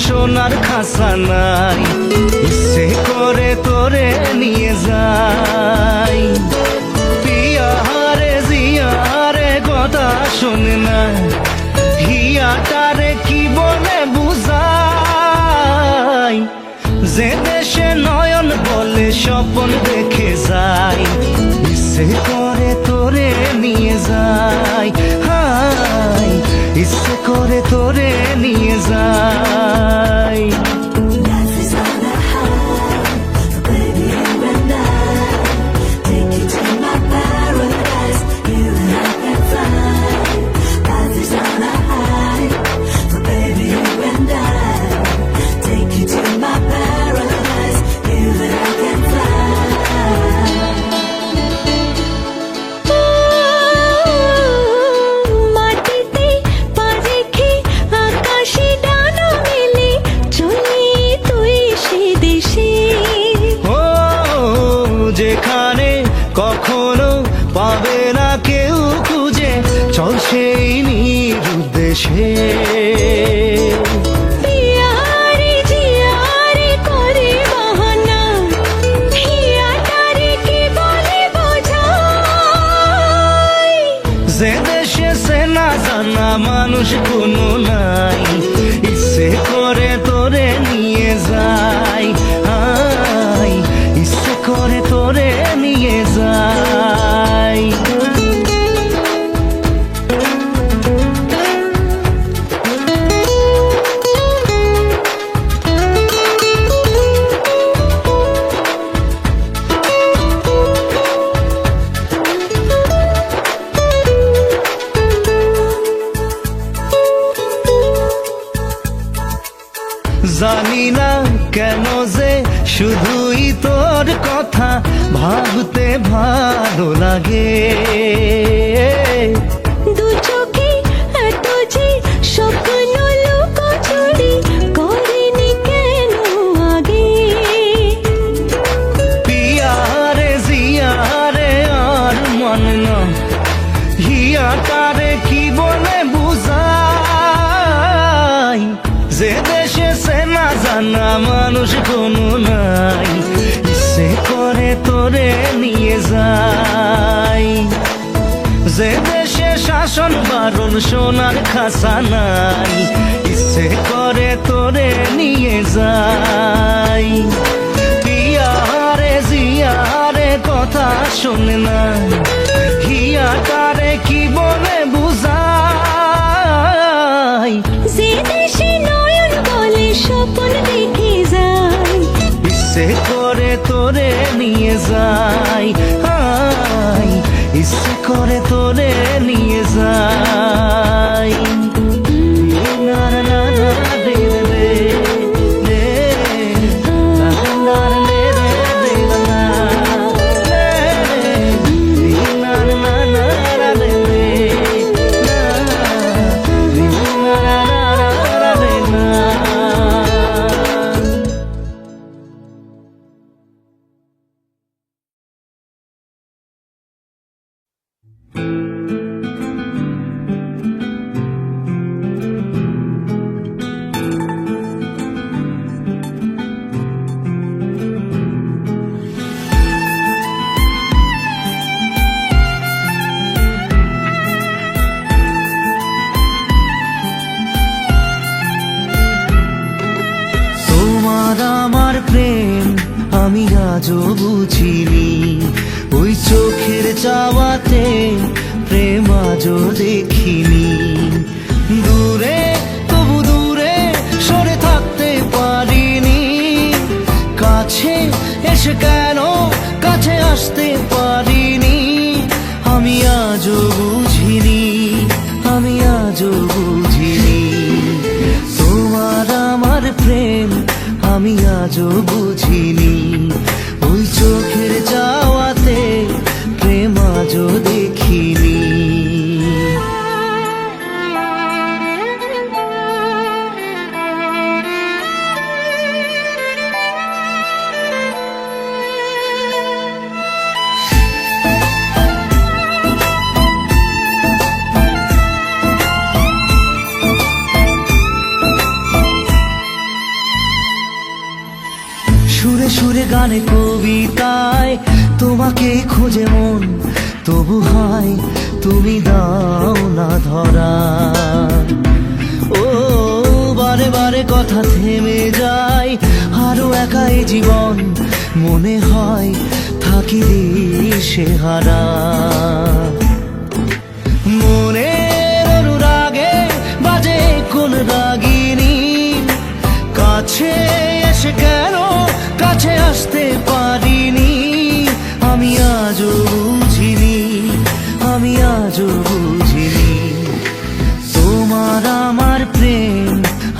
সোনার খাসা নাই, ইচ্ছে করে তোরে নিয়ে যাই। পিয়ারে জিয়ারে কথা শোনে না, হিয়াটারে কি বলে বুঝাই। যে দেশে নয়ন বলে স্বপ্ন দেখে যাই, ইচ্ছে করে তোরে নিয়ে যাই। হাই ইচ্ছে করে তোরে নিয়ে যাই। যেখানে কখনো পাবে না কেউ খুঁজে, চল সেই নিরুদ্দেশে। যে দেশে সে না জানা মানুষ কোনো নাই, ইচ্ছে করে তোরে নিয়ে যাই। ইচ্ছে করে তোরে নিয়ে যাই। জানি না কেন যে শুধুই তোর কথা ভাবতে ভালো লাগে। দু চোখে এত যে স্বপ্ন লুকোচুরি করিনি কেন আগে। পিয়ারে জিয়ারে আর মন না, হিয়াটারে কি বলে বুঝাই। যে দেশে সে না জানা মানুষ কোনো নাই, ইচ্ছে করে তোরে নিয়ে যাই। যে দেশে শাসন বারণ সোনার খাসা নাই, ইচ্ছে করে তোরে নিয়ে যাই। পিয়ারে জিয়ারে কথা শোনে না, হিয়াটারে কি বলে বুঝাই। যে দেশে নয়ন বলে স্বপ্ন দেখে যাই, ইচ্ছে করে তোরে নিয়ে যাই। হাই ইচ্ছে করে তোরে নিয়ে যাই। না না না না রে রে রে, না না রে রে রে না রে, না না না রে রে না, না না রে না। তোমার আমার প্রেম আমি আজও বুঝিনি, ওই চোখের চাওয়াতে প্রেম আজও দেখিনি। দূরে তবু দূরে সরে থাকতে পারিনি, কাছে এসে কেন কাছে আসতে পারিনি। আমি আজও বুঝিনি, আমি আজও বুঝিনি। তোমার আমার প্রেম আমি আজও বুঝিনি, ওই চোখের যাওয়াতে প্রেম আজও দেখিনি। গানে কবিতায় তোমাকে খোঁজে মন, তবু হয় তুমি দাও না ধরা। ও বারে বারে কথা থেমে যায়, আরো একাই জীবন মনে হয় থাকি দিশে হারা। মনের অনুরাগে বাজে কোন রাগিনী, কাছে এসে কেন কাছে আসতে পারিনি। আমি আজও বুঝিনি, আমি আজও বুঝিনি তোমার আমার প্রেম,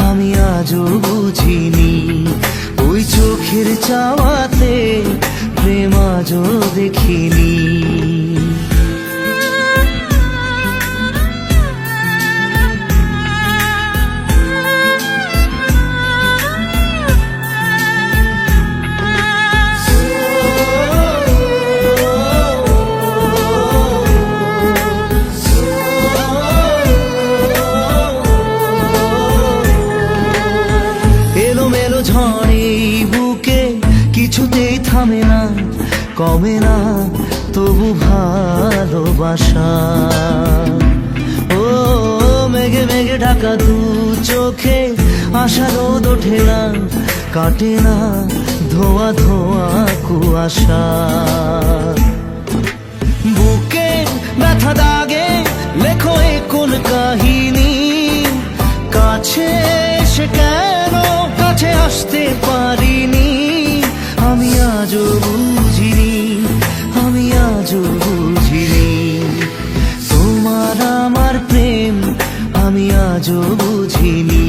আমি আজও বুঝিনি। ওই চোখের চাওয়াতে প্রেম আজও দেখিনি। এলোমেলো ঝড়ে বুকে কিছুতেই থামে না, কমে না তবু ভালোবাসা। ও মেঘে মেঘে ঢাকা দু চোখে আশা রোদ ওঠে না, কাটে না ধোয়া ধোয়া কুয়াশা। বুকে ব্যথা দাগে লেখো এ কোন কাহিনী, কাছে এসে কেন কাছে আসতে পারিনি। আমি আজও বুঝিনি, আমি আজও বুঝিনি তোমার আমার প্রেম, আমি আজও বুঝিনি।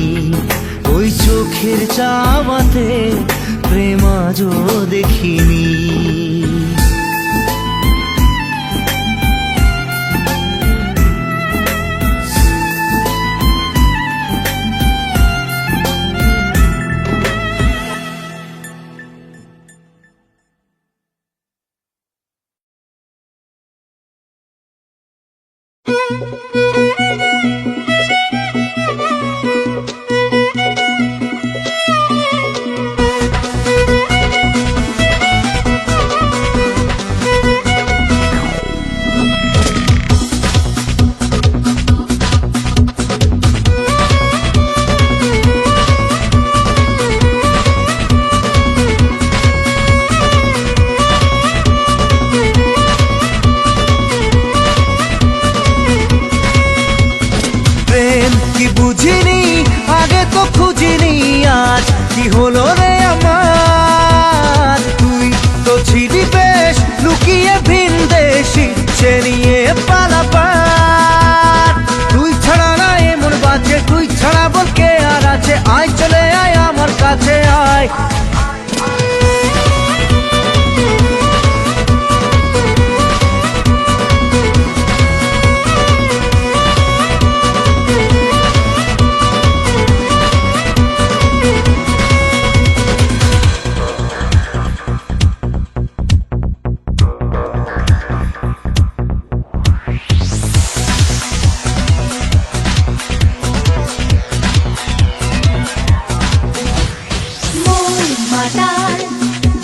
ওই চোখের চাওয়াতে প্রেম আজও দেখিনি। বুঝিনি আগে তো খুঁজিনি, আজ কি হলো রে আমার। তুই তো ছিলি বেশ লুকিয়ে ভিন দেশি সে নিয়ে পালাবার। তুই ছাড়া না এমন বাজে, তুই ছাড়া বল কে আর আছে। আয় চলে আয় আমার কাছে আয়।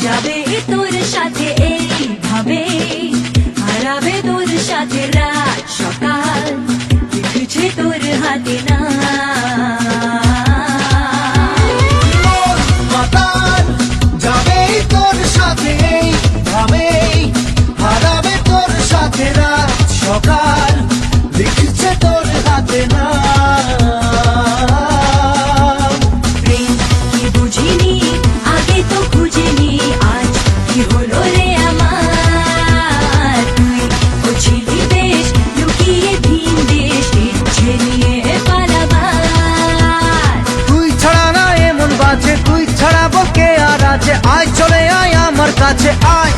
যাবে তোর সাথে এইভাবে, হারাবে তোর সাথে রাত সকাল, লিখছে তোর হাতে না। যাবে তোর সাথে এইভাবে, হারাবে তোর সাথে রাত সকাল, লিখছে তোর হাতে না। আয় চলে আয় আমার কাছে আয়।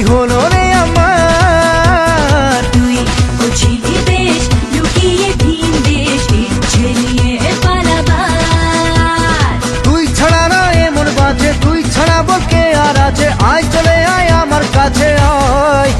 হলো রে আমার? তুই বুঝিলি বেশ লুকিয়ে ভিন দেশ ইচ্ছে নিয়ে পালাবার। তুই ছাড়া না এমন বাজে, তুই ছাড়া বলকে আর আছে, আয় চলে আয় আমার কাছে আয়।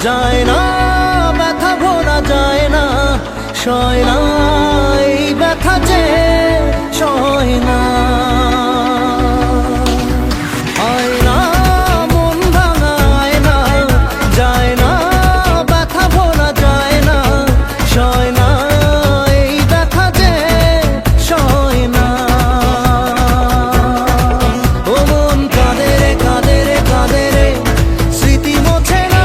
যায় না ব্যথা ভোলা যায় না, সয় না এই ব্যথা যে সয় না। আয় না মন ভাঙায় না, যায় না ব্যথা ভোলা যায় না, সয় না এই ব্যথা যে সয় না। ও মন কাঁদে রে কাঁদে রে কাঁদে রে, স্মৃতি মোছে না।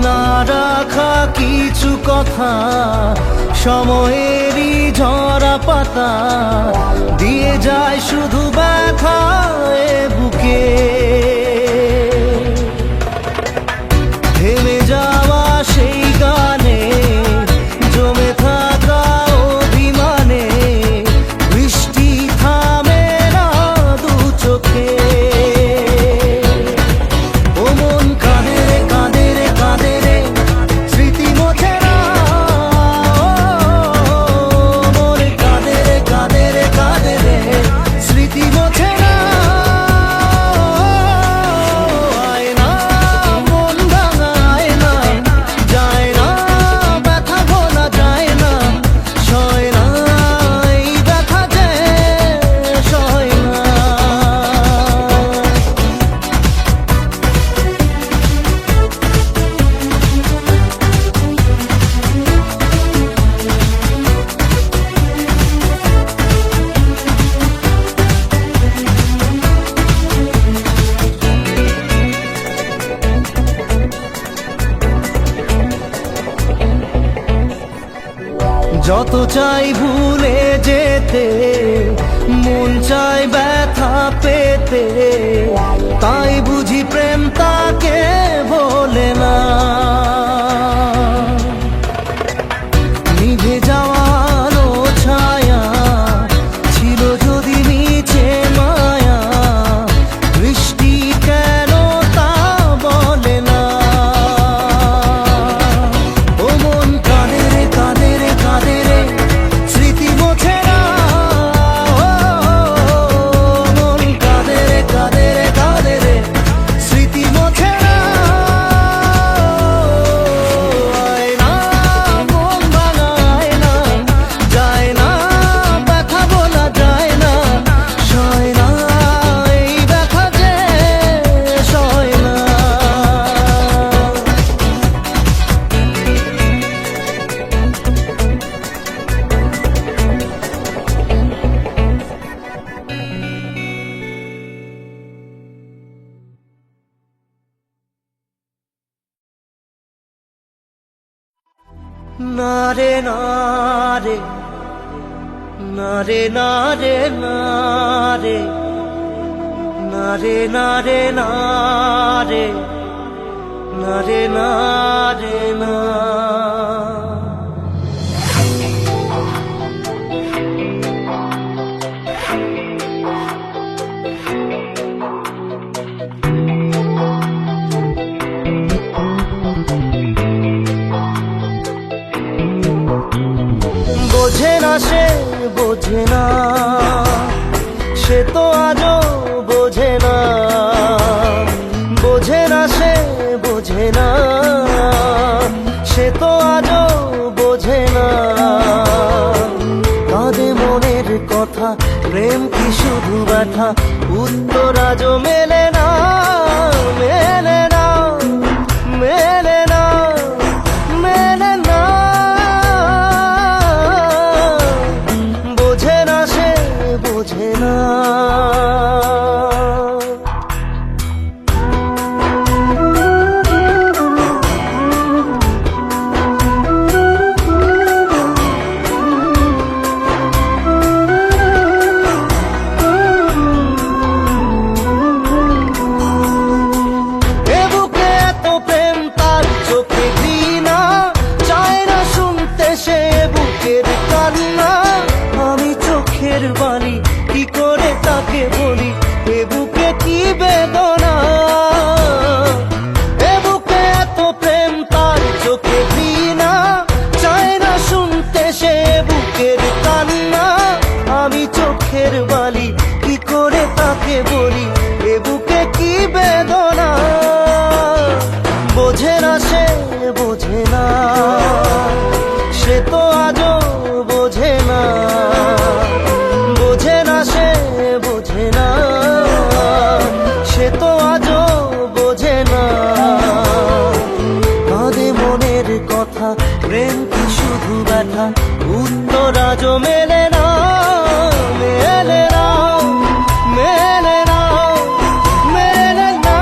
না রাখা কিছু কথা সময়েরই ঝরা পাতা দিয়ে যায় শুধু ব্যথা এ বুকে। থেমে যাওয়া সেই গানে জমে থাকা অভিমানে বৃষ্টি থামে না দু চোখে। ও মন কাঁদে রে কাঁদে রে কাঁদে রে, স্মৃতি মোছে না। মন কাঁদে রে কাঁদে রে কাঁদে রে, স্মৃতি মোছে না। আয় না মন ভাঙায় না, যায় না ব্যথা ভোলা যায় না, সয় না এই ব্যথা যে সয় না। যত চাই ভুলে যেতে, মন চাই ব্যথা পেতে, তাই বুঝি প্রেম তাকে বলে না। নিভে যাওয়া আলো ছায়া ছিল যদি নিচে মায়া, বৃষ্টি কেন তা বলে না। ও মন কাঁদে রে কাঁদে রে কাঁদে রে, স্মৃতি মোছে না। মন কাঁদে রে কাঁদে রে কাঁদে রে, স্মৃতি মোছে না রে না রে, না রে না রে, না রে, না রে না রে, না রে, না রে না রে না। বোঝে না সে, বোঝে না সে তো আজও বোঝে না, বোঝে না সে, বোঝে না সে তো আজও বোঝে না। কাঁদে মনের কথা, প্রেম কি শুধু ব্যথা, উত্তর আজও মেলে না, মেলে না, মেলে না, মেলে না। বোঝে না সে, বোঝে না। এ বুকে এত প্রেম তার চোখে ঘৃণা, চায় না শুনতে সে বুকের কান্না। আমি চোখের বালি কি করে তাকে বলি, এ বুকে কি বেদনা। এ বুকে এত প্রেম তার চোখে ঘৃণা, চায় না শুনতে সে বুকের কান্না। আমি চোখের বালি কি করে তাকে বলি, এ বুকে কি বেদনা। বোঝে না সে, বোঝে না সে তো আজও বোঝে না, বোঝে না সে, বোঝে না সে তো আজও বোঝে না। কাঁদে মনের কথা, প্রেম কি শুধু ব্যথা, উত্তর আজও মেলে না, মেলে না, মেলে না, মেলে না।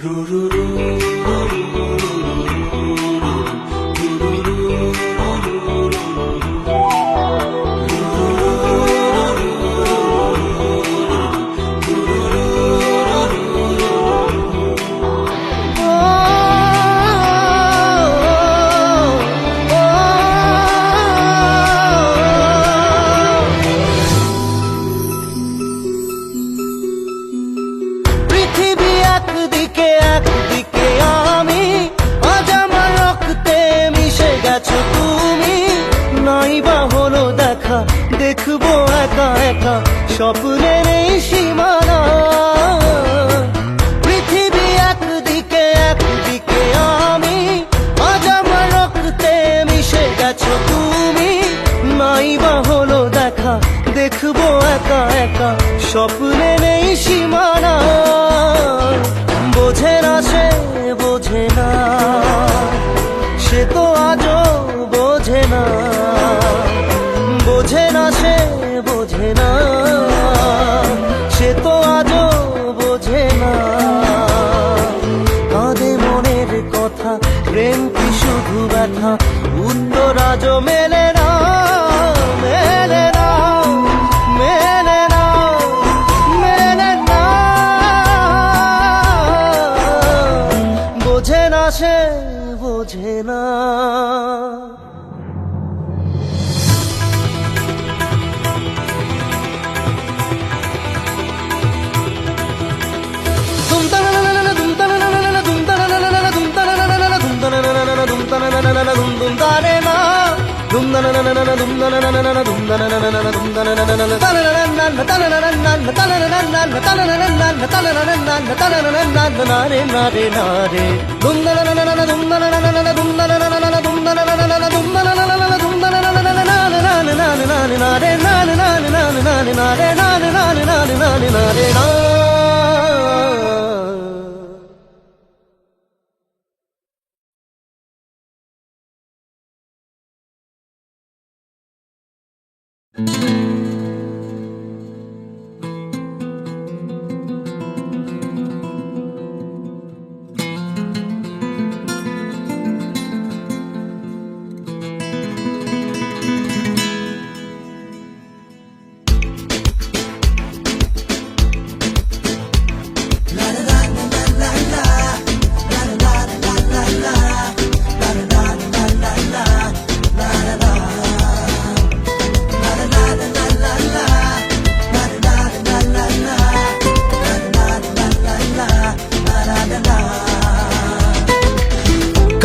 রু রু রু পৃথিবী একদিকে, একদিকে আমি, আজ আমার রক্তে মিশে গেছো তুমি। নাই বা হলো দেখা, দেখবো একা একা স্বপ্নের এই সীমানা। পৃথিবী একদিকে, একদিকে আমি, আজ আমার রক্তে মিশে গেছো তুমি। নাই বা হলো দেখা, দেখবো একা একা স্বপ্নের এই সীমানা। বোঝে না সে, বোঝে না সে তো আজও বোঝে না, বোঝে না সে, বোঝে না সে তো আজও বোঝে না। কাঁদে মনের কথা, প্রেম কি শুধু ব্যথা, উত্তর আজও মেলে না, মেলে না, মেলে না, মেলে না। বোঝে না সে, বোঝে না।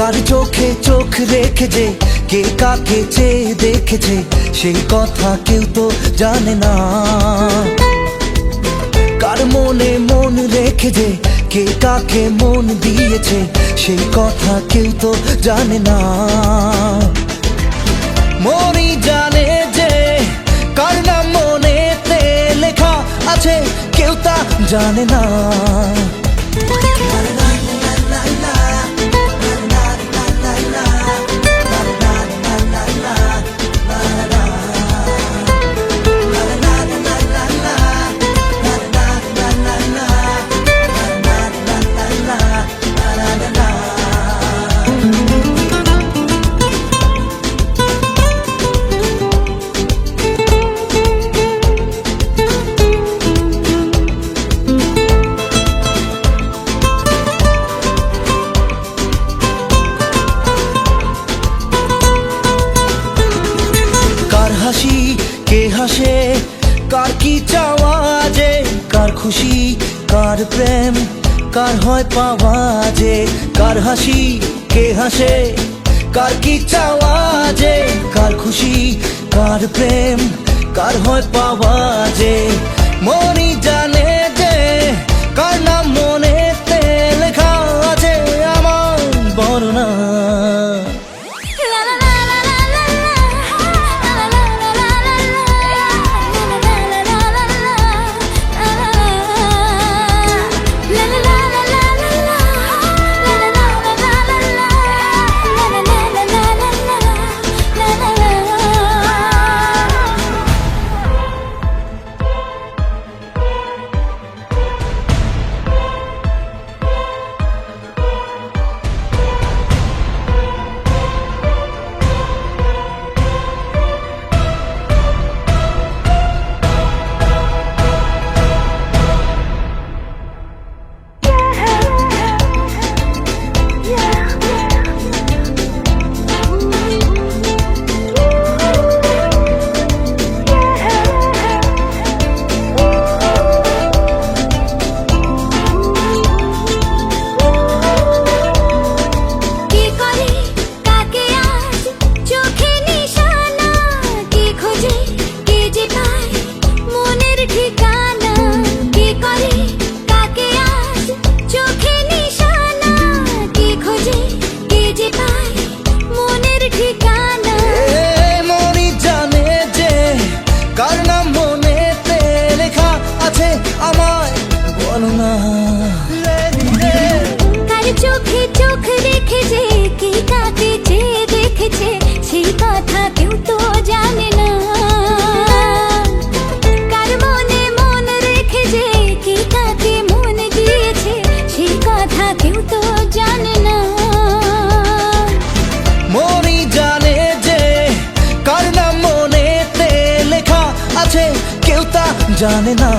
কার চোখে চোখ রেখে যে কে কাকে চেয়ে দেখেছে সেই কথা কেউ তো জানে না। কার মনে মন রেখে যে কে কাকে মন দিয়েছে সেই কথা কেউ তো জানে না। মনই জানে যে কার নাম মনেতে লেখা আছে কেউ তা জানে না। হাসি কে হাসে কার কি চাওয়া যে কার খুশি কার প্রেম কার হয় পাওয়া যে কার হাসি কে হাসে কার কি চাওয়া যে কার খুশি কার প্রেম কার হয় পাওয়া যে মনই জানে যে কার নাম মনেতে লেখা আছে আমার বর্ণনা। চোখে চোখ রেখে যে কে কাকে চেয়ে দেখেছে সেই কথা কেউ তো জানে না। কার মনে মন রেখে যে কে কাকে মন দিয়েছে সেই কথা কেউ তো জানে না। মনই জানে যে কার নাম মনেতে লেখা আছে কেউ তা জানে না।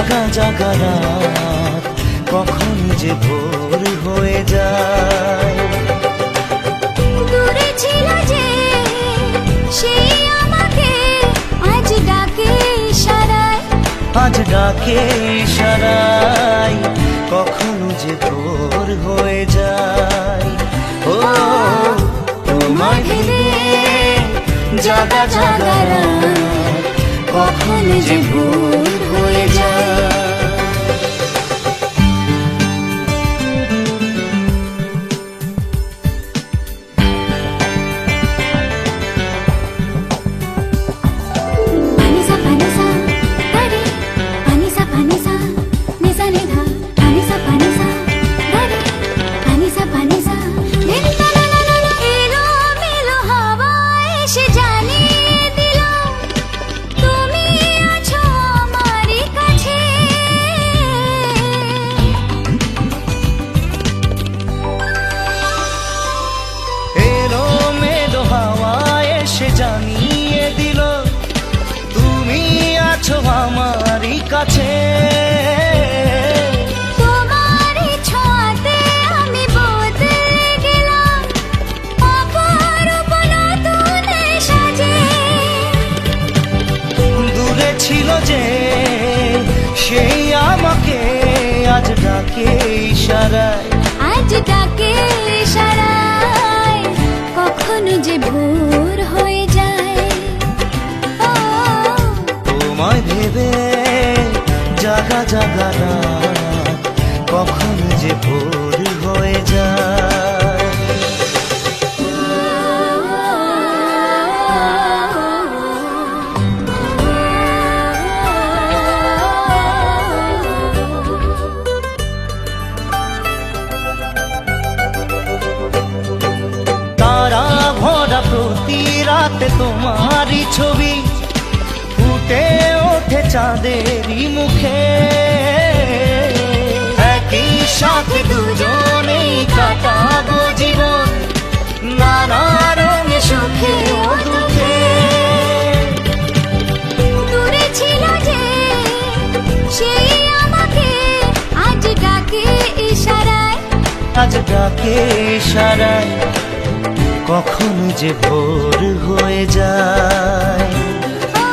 জাগা জাগা রাত কখন যে ভোর হয়ে যায়। দূরে ছিল যে সেই আমাকে আজ ডাকে ইশারায়, আজ ডাকে ইশারায় কখন যে ভোর হয়ে যায়। ও তোমায় ভেবে জাগা জাগা রাত কখন যে ভোর হয়ে যায়। পানিসা পানিসা গারে, পানিসা পানিসা নিসা নিধা, পানিসা পানিসা গারে, পানিসা পানিসা নিধা না না না না। এলো মেলো হাওয়া এসে জানিয়ে দিল তুমি আছো আমারই কাছে। এলো মেলো হাওয়া এসে জানিয়ে দিল তুমি আছো আমারই কাছে। তোমারই ছোঁয়াতে আমি বদলে গেলাম, অপরূপ নতুন সাজে। দূরে ছিল যে সেই আমাকে আজ ডাকে ইশারায়, আজ ডাকে ইশারায় কখন যে ভোর হয়ে যায়। ও তোমায় ভেবে জাগা জাগা রাত কখন যে ভোর হয়ে যায়। তারা ভরা প্রতি রাতে তোমারই ছবি ফুটে ওঠে চাঁদেরই মুখে। একই সাথে দুজনেই কাটাবো জীবন নানা রঙে সুখে ও দুঃখে। দূরে ছিল যে সেই আমাকে আজ ডাকে ইশারায়, আজ ডাকে ইশারায় কখন যে ভোর হয়ে যায়। ও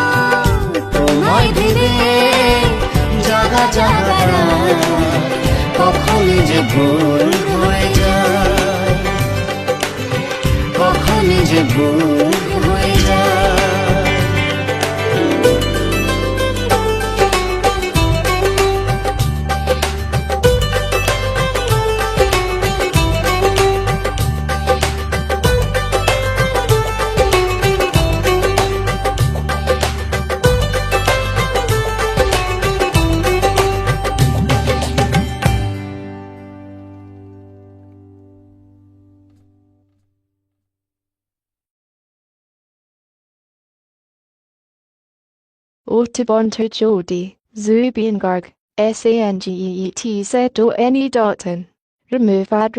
তোমায় ভেবে জাগা জাগা রাত কখন যে ভোর হয়ে যায়, কখন যে ভোর হয়ে যায়। Otobonter Jodi, Zubiengarg, SANGEETZONE.in. Remove ad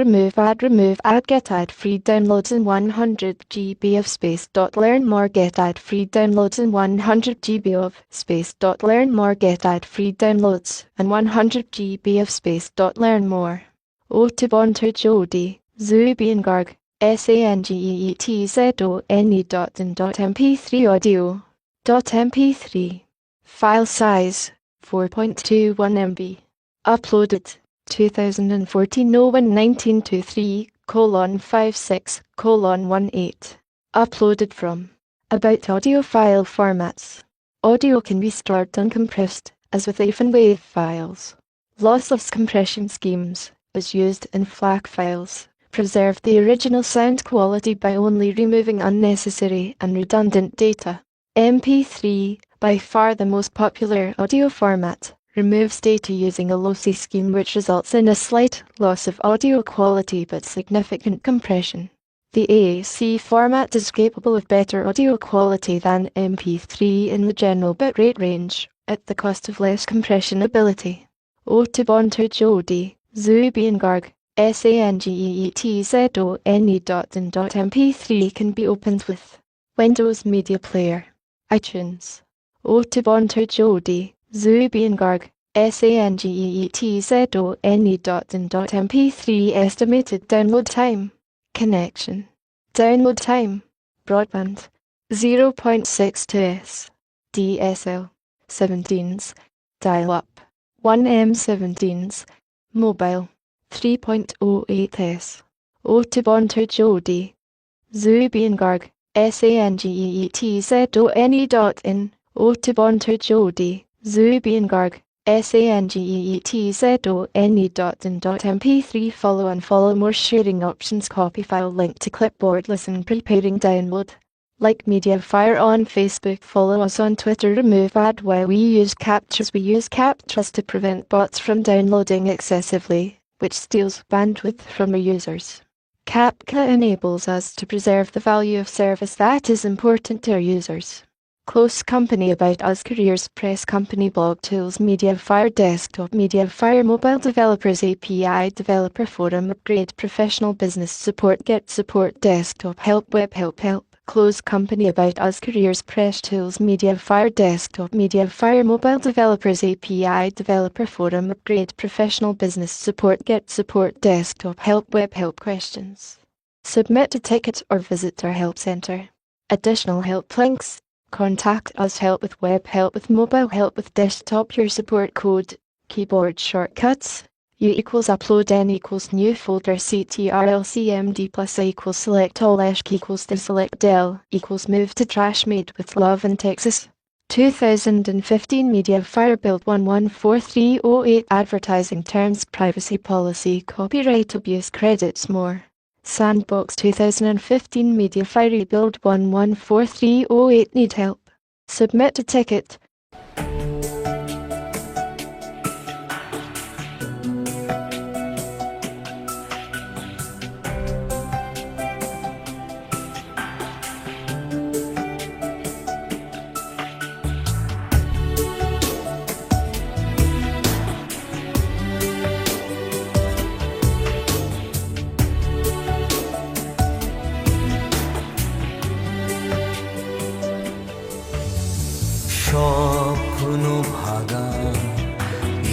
get ad free downloads in 100 GB of space. Learn more get ad free downloads in 100 GB of space. Learn more get ad free downloads and 100 GB of space. Learn more. Otobonter Jodi, Zubiengarg, SANGEETZONE.in. MP3 audio.mp3. File size 4.21 MB. Uploaded 2014-01-1923:56:18. Uploaded from About audio file formats. Audio can be stored uncompressed, as with AFN WAV files. Lossless compression schemes, as used in FLAC files, preserve the original sound quality by only removing unnecessary and redundant data. MP3, by far the most popular audio format, removes data using a lossy scheme which results in a slight loss of audio quality but significant compression. The AAC format is capable of better audio quality than MP3 in the general bitrate range, at the cost of less compression ability. Otobonter Jodi, Zubiengarg, SANGEETZONE.in.mp3 can be opened with Windows Media Player, iTunes. Otobonter Jodi, Zubiengarg, SANGEETZONE.mp3 estimated download time. Connection. Download time. Broadband 0.62s. DSL 17s. Dial-up 1M17s. Mobile 3.08s. Autobahn Jodi. Zubiengarg. SANGEETZONE.in. Autobahn Jodi. Zubiengarg. SANGEETZONE.in.mp3 Follow and follow more sharing options. Copy file link to clipboard. Listen preparing download. Like Mediafire on Facebook. Follow us on Twitter. Remove ad while we use captchas. We use captchas to prevent bots from downloading excessively, which steals bandwidth from our users. CAPTCHA enables us to preserve the value of service that is important to our users. Close company about us. Careers Press Company Blog Tools Mediafire Desktop Mediafire Mobile Developers API Developer Forum Upgrade Professional Business Support Get Support Desktop Help Web Help Close company about us. Careers Press Tools Mediafire Desktop Mediafire Mobile Developers API Developer Forum Upgrade Professional Business Support Get Support Desktop Help Web Help Questions. Submit a ticket or visit our help center. Additional help links. Contact us. Help with web, help with mobile, help with desktop. Your support code. Keyboard shortcuts. U equals upload N equals new folder CTRLCMD plus A equals select all ESC equals to select Dell equals move to trash made with love in Texas. 2015 Mediafire Build 114308 Advertising Terms Privacy Policy Copyright Abuse Credits More. Sandbox 2015 Mediafire Build 114308 Need help? Submit a ticket. স্বপ্ন ভাঙা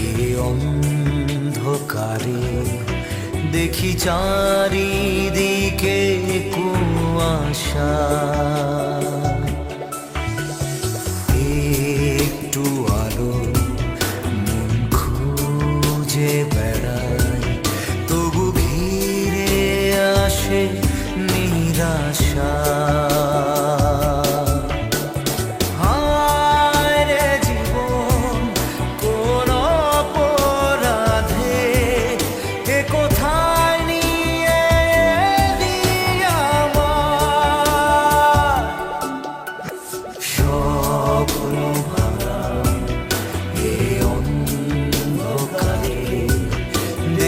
এই অন্ধকারে দেখি চারিদিকে কুয়াশা একটু আলো মন খুঁজে বেড়ায় তবু ঘিরে আসে নিরাশা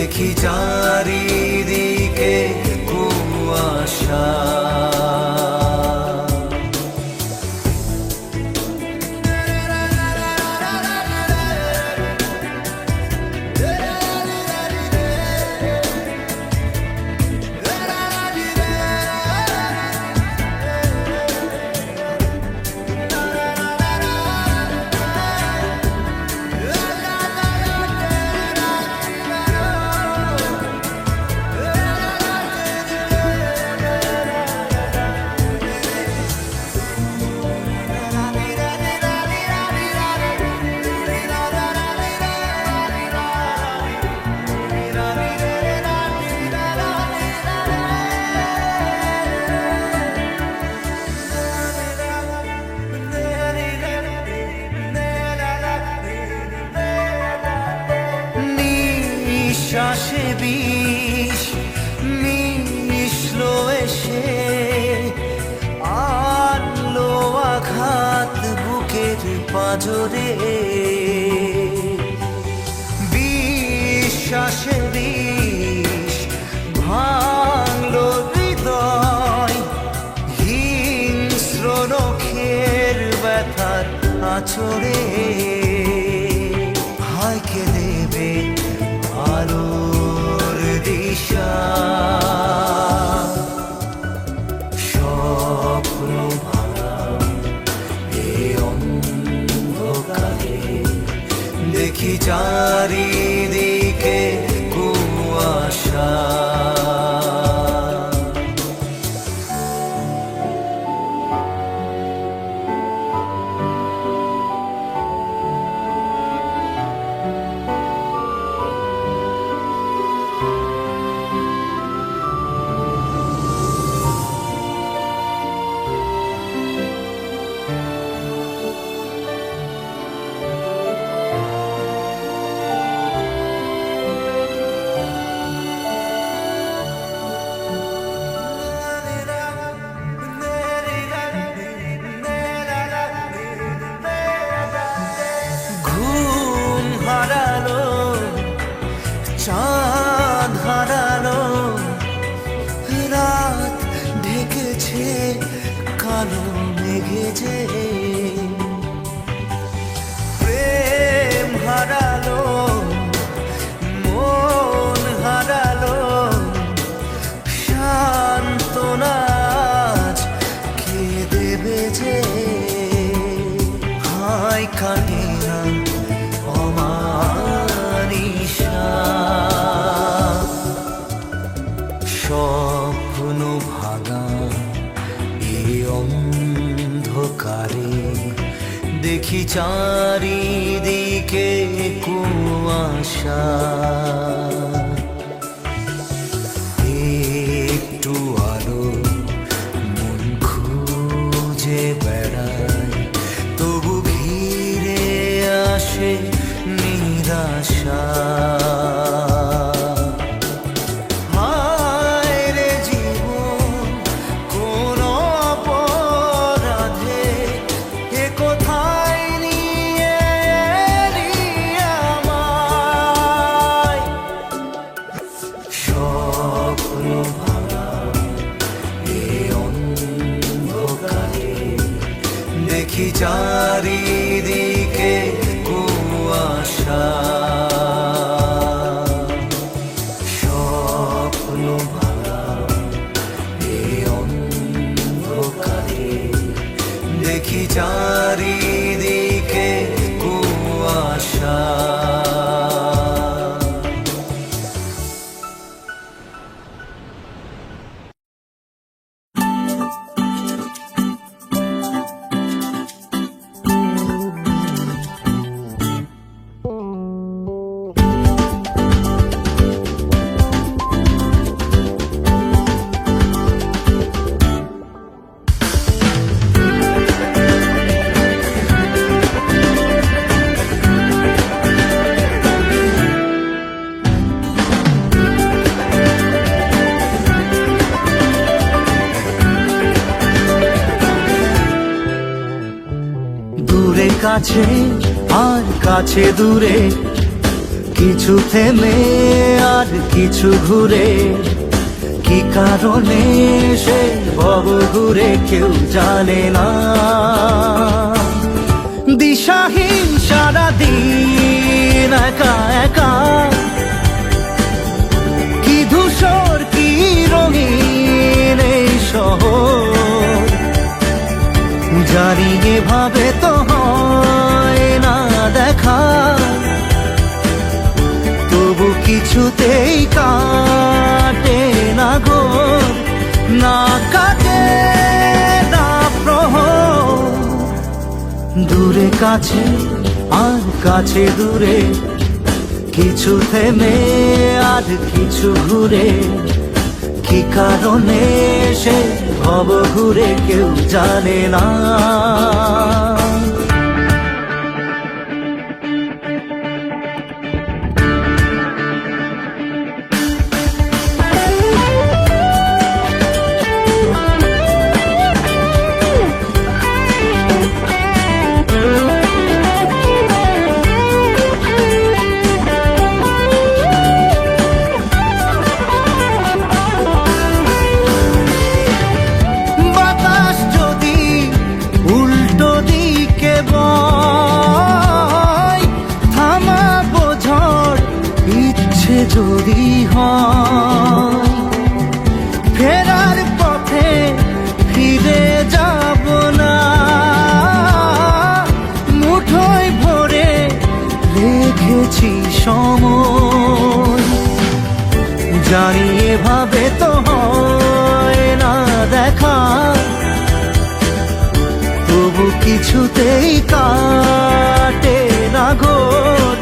দেখি চারিদিকে কুয়াশা নিঃশ্বাসে বিষ মিশলো এসে আনলো আঘাত বুকের পাঁজরে বিশ্বাসে বিষ ভাঙলো হৃদয় হিংস্র নখের ব্যথার আঁচড়ে হায় কে দেবে আলোর দিশা স্বপ্ন ভাঙা এই অন্ধকারে দেখি চারিদিকে কুয়াশা। ঘুম হারালো, চাঁদ হারালো, রাত ঢেকেছে কালো মেঘে যে। প্রেম হারালো, মন হারালো, সান্ত্বনা আজ কে দেবে যে। হায় কাটে না অমানিশা, স্বপ্ন ভাঙা এ অন্ধকারে দেখি চারিদিকে কুয়াশা। একটু আলো মন খুঁজে বেড়ায়, তবু ঘিরে আসে নিরাশা। হায় রে জীবন, কোন অপরাধে এ কোথায় নিয়ে এলি আমায়। স্বপ্ন ভাঙা এ অন্ধকারে দেখি চারিদিকে কুয়াশা। স্বপ্ন ভাঙা এ অন্ধকারে দেখি চারিদিকে কুয়াশা। দূরে কাছে আর কাছে দূরে, কিছু থেমে আর কিছু ঘুরে, কি কারণে সে ভব ঘুরে কেউ জানে না। দিশাহীন সারাদিন একা একা, কি ধূসর কি রঙিন এই শহর। জানি এভাবে তো হয় না দেখা, তবু কিছুতেই কাটে না ঘোর, না কাটে না প্রহর। দূরে কাছে আর কাছে দূরে, কিছু থেমে আর কিছু ঘুরে, কি কারণে সে ভব ঘুরে কেউ জানে না। বাতাস যদি উল্টো দিকে কিছুতেই কাটে না ঘোর,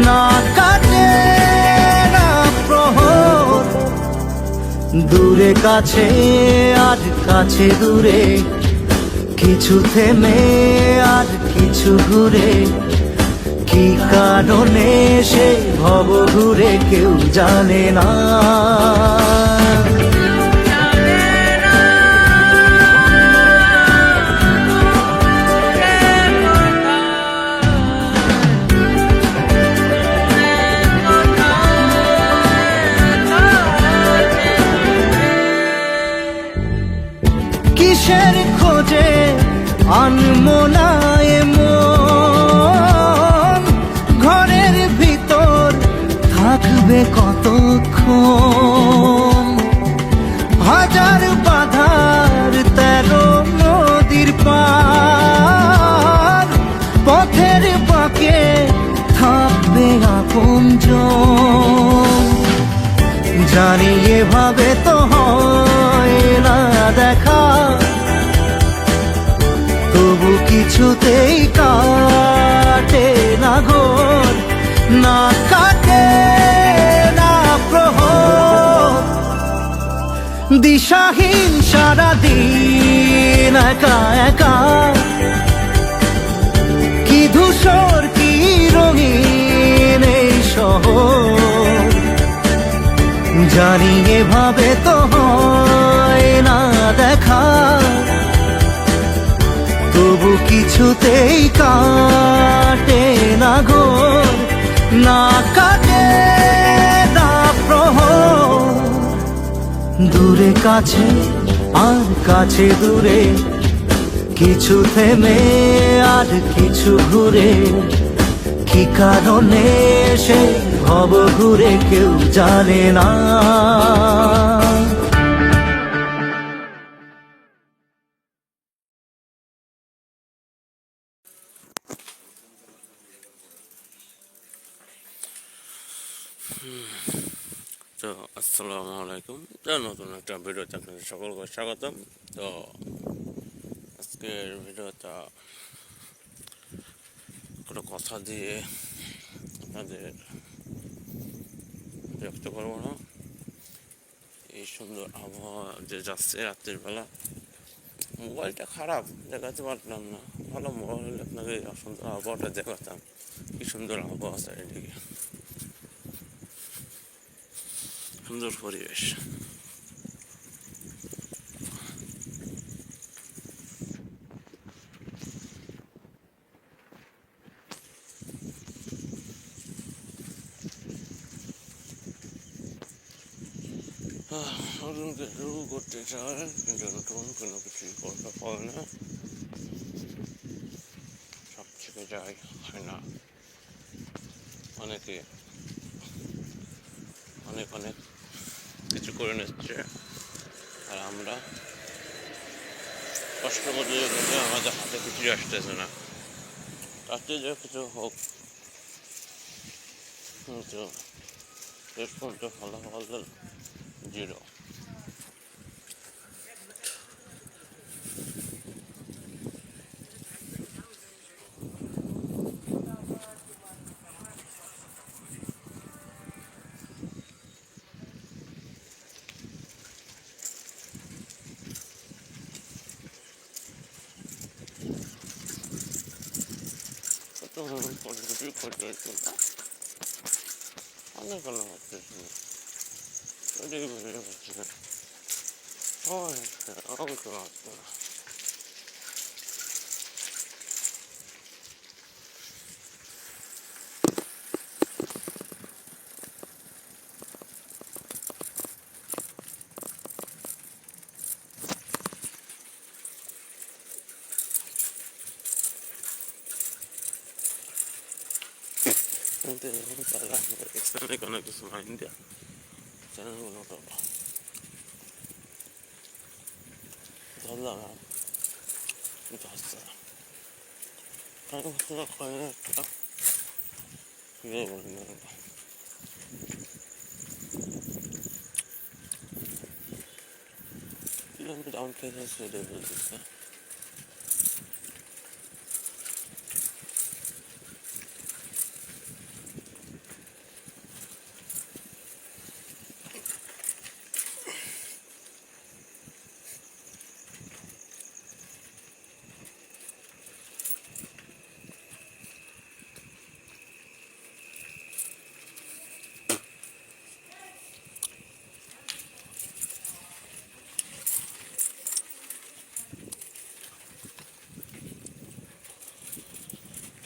না কাটে না প্রহর। দূরে কাছে আর কাছে দূরে, কিছু থেমে আর কিছু ঘুরে, কি কারণে সে ভব ঘুরে কেউ জানে না। কিসের খোঁজে আনমনায় মন, ঘরের ভিতর থাকবে কতক্ষণ। হাজার বাধার 13 নদীর পার, পথের বাঁকে থাকবে আপনজন। জানি এভাবে তো হয় না দেখা, তবু কিছুতেই কাটে না ঘোর, না কাটে না প্রহর। দিশাহীন সারাদিন একা একা, কি ধূসর কি রঙিন এই শহর। জানি এভাবে তো হয় না দেখা, তবু কিছুতেই কাটে না ঘোর, না কাটে না প্রহর। দূরে কাছে আর কাছে দূরে, কিছু থেমে আর কিছু ঘুরে, কি কারণে সে ভব ঘুরে কেউ জানে না। তো আসসালামু আলাইকুম। তো নতুন একটা ভিডিওতে আপনাদের সকলকে স্বাগতম। তো আজকের ভিডিওটা কোনো কথা দিয়ে আপনাদের বিরক্ত করবো না। এই সুন্দর আবহাওয়া যে যাচ্ছে রাত্রির বেলা, মোবাইলটা খারাপ দেখাতে পারলাম না, ভালো মোবাইল হলে আপনাকে সুন্দর আবহাওয়াটা দেখাতাম। কি সুন্দর আবহাওয়া চারিদিকে, সুন্দর পরিবেশ। নতুন কিছু করতে চায় কিন্তু নতুন কোনো কিছুই করতে পারে না, সব থেকে যায় হয় না। অনেকে অনেক অনেক কিছু করে নিচ্ছে, আর আমরা কষ্ট করতে গেলে আমাদের হাতে কিছুই আসতেছে না। তাতে যে কিছু হোক, কিন্তু শেষ পর্যন্ত ফলাফল 0। কিছুই করতে হচ্ছে না, অনেক ভালো হচ্ছে এটাই বুঝে পাচ্ছি না। সবাই হচ্ছে অঙ্ক হচ্ছে না। কিন্তু এরকম তারা এক্সটার্নাল কোনো কিছু মাইন্ড দেয় চ্যানেলগুলো তো ধরলাম না, কিন্তু হচ্ছে না। কারণ হচ্ছে না, হয় না একটা ফিরে বলি না, কিরকম ডাউন খেয়ে যাচ্ছে এটাই বলতেছে।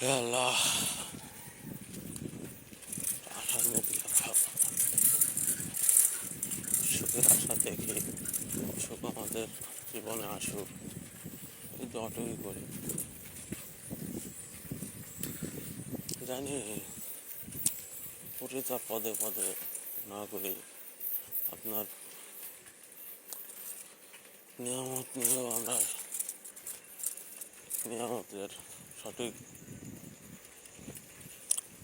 হে আল্লাহ, আশার মুখ দেখাও, সুখের আশা দেখি, সুখ আমাদের জীবনে আসুক, এই দোয়াটুকুই করি। জানি প্রতিটা পদে পদে না করে আপনার নিয়ামত নিয়েও আমরা নিয়ামতের সঠিক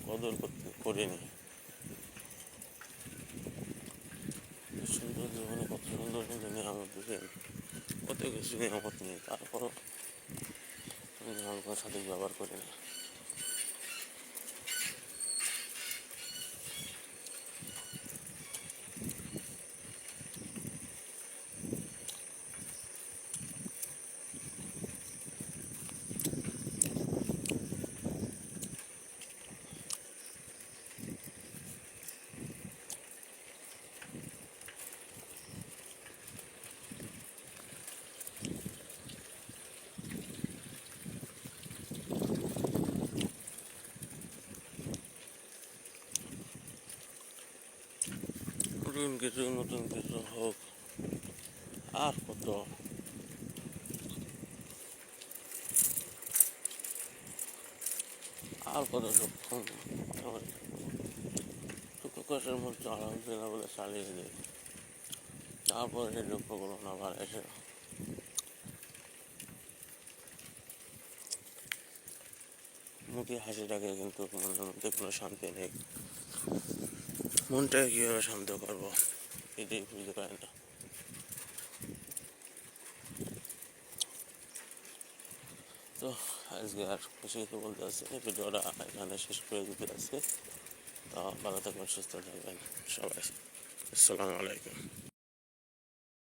কদর করিনি। সুন্দর জীবনে কত সুন্দর সুন্দর নিয়ামত দিলেন, কত কিছু নিয়ামত নেই, তারপরও নিয়ামত সঠিক ব্যবহার করি না। নতুন কিছু হোক, আর কত সক্ষম টুকু কষ্টের মধ্যে আলহামদুলিল্লাহ বলে চালিয়ে দিই। তারপরে সেই দুঃখগুলো না বাড়াইছে, মুখে হাসিটাকে কিন্তু মনের মধ্যে কোনো শান্তি নেই। মনটাকে কীভাবে শান্ত করবো এটাই বুঝতে পারি না। তো আজকে আর কিছু কিছু বলতে আছে, ভিডিওটা এখানে শেষ করে দিতে আছে। তো ভালো থাকবেন, সুস্থ থাকবেন সবাই। আসসালামু আলাইকুম।